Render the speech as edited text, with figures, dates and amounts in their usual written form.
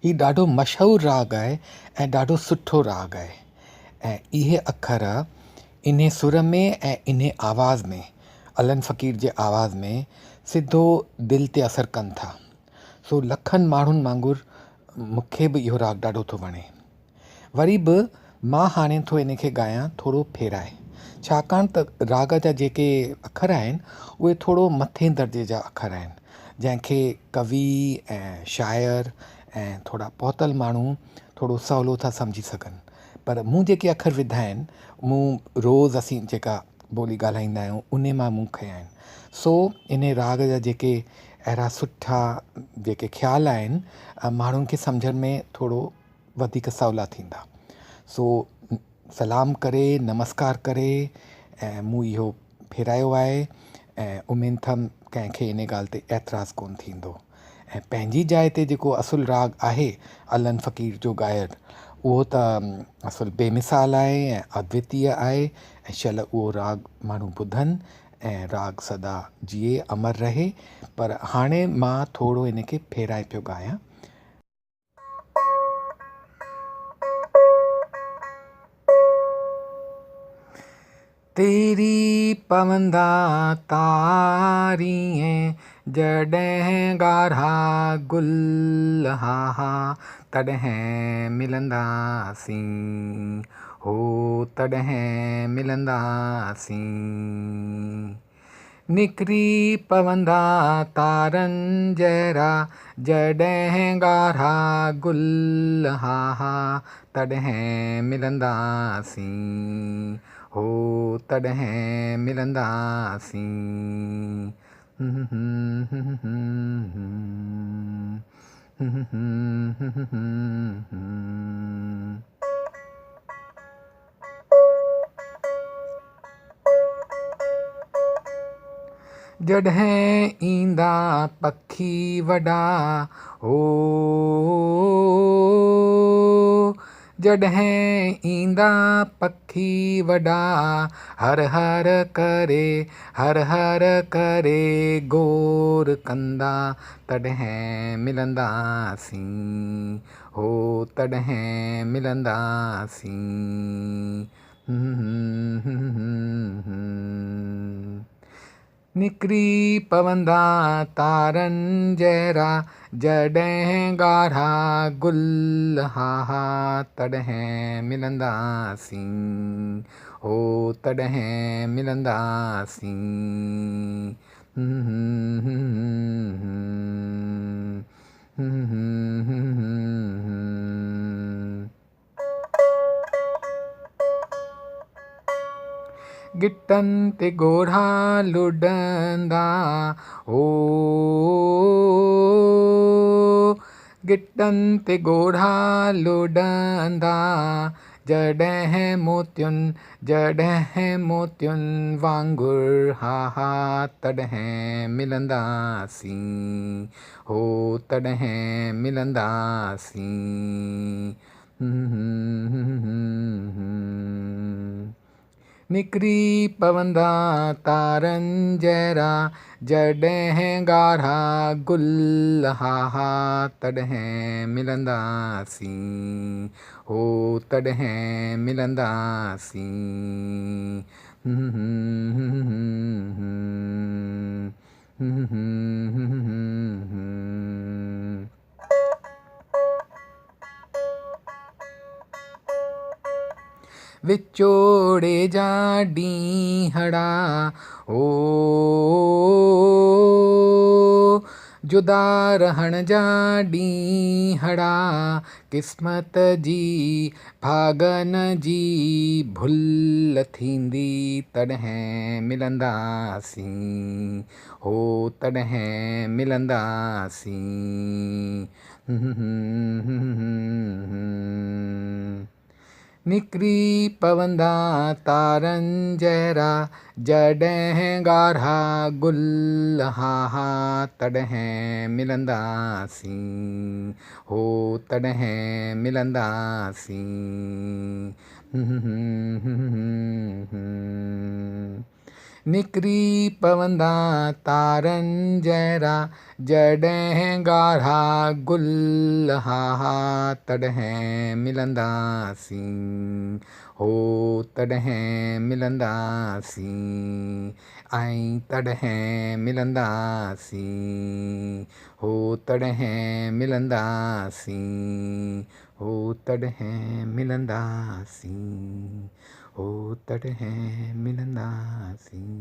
हीउ ॾाढो मशहूरु राग आहे ऐं ॾाढो सुठो राग आहे ऐं इहे अखर इन सुर में ऐं इन आवाज़ में अलन फ़क़ीर जे आवाज़ में सिधो दिलि ते असरु कनि था। सो लखनि माण्हुनि वांगुरु मूंखे बि इहो राग ॾाढो थो वणे। वरी बि मां हाणे थो इन खे ॻायां थोरो फेराए, छाकाणि त राग जा जेके अखर आहिनि उहे थोरो मथे दर्जे जा अखर आहिनि, जंहिंखे कवि ऐं शाइर ऐं थोरा पहुतल माण्हू थोरो सवलो था सम्झी सघनि। पर मूं जेके अखर विधा आहिनि, मूं रोज़ असीं जेका ॿोली ॻाल्हाईंदा आहियूं उन मां मूं खयां आहिनि। सो इन राग जा जेके अहिड़ा सुठा जेके ख़्याल आहिनि माण्हुनि खे सम्झण में थोरो वधीक सवला थींदा। सो सलाम करे, नमस्कार करे ऐं मूं इहो फेरायो आहे ऐं उमेदु थम कंहिंखे इन ॻाल्हि ते एतिराज़ु कोन थींदो। ऐं पंहिंजी जाइ ते जेको असुलु राग आहे अलन फ़क़ीर जो ॻायल, उहो त असुलु बेमिसाल आहे ऐं अद्वितीय आहे ऐं शल उहो राग माण्हू ॿुधनि ऐं राग सदा जिए अमर रहे। पर हाणे मां थोरो इन खे फेराए पियो ॻायां। तेरी पवंदा तारीं जॾहिं ॻाढ़ा गुल हा हा तॾहिं मिलंदासीं, हो तॾहिं मिलंदासीं। निकिरी पवंदा तारनि जहिड़ा जॾहिं ॻाढ़ा गुल हा हा तॾहिं मिलंदासीं, हो तॾहिं मिलंदासीं। जॾहिं ईंदा पखी वॾा हो, जॾहिं ईंदा पखी वॾा हर हर करे गोर कंदा तॾहिं मिलंदासीं, हो तॾहिं मिलंदासीं। निकिरी पवंदा तारनि जहिड़ा जॾहिं ॻाढ़ा गुल हा हा तॾहिं मिलंदासीं, हो तॾहिं मिलंदासीं। गिटनि ते ॻोढ़ा लुॾंदा हो, गिटनि ते ॻोढ़ा लुॾंदा जॾहिं मोतियुनि वांगुरु हा हा तॾहिं मिलंदासीं, हो तॾहिं मिलंदासीं। निकिरी पवंदा तारनि जहिड़ा जॾहिं ॻाढ़ा गुल हा हा तॾहिं मिलंदासीं, हो तॾहिं मिलंदासीं। विचोड़े जा ॾींहड़ा हो, जुदा रहण जा ॾींहड़ा क़िस्मत जी भागन जी भुल थींदी तॾहिं मिलंदासीं, हो तॾहिं मिलंदासीं। निकिरी पवंदा तारनि जहिड़ा जॾहिं ॻाढ़ा गुल हा हा तॾहिं मिलंदासीं, हो तॾहिं मिलंदासीं। निकिरी पवंदा तारनि जहिड़ा जॾहिं ॻाढ़ा गुल हा हा तॾहिं मिलंदासीं हो तॾहिं मिलंदासीं ऐं तॾहिं मिलंदासीं हो तॾहिं मिलंदासीं हो तॾहिं मिलंदासीं हो तॾहिं मिलंदासीं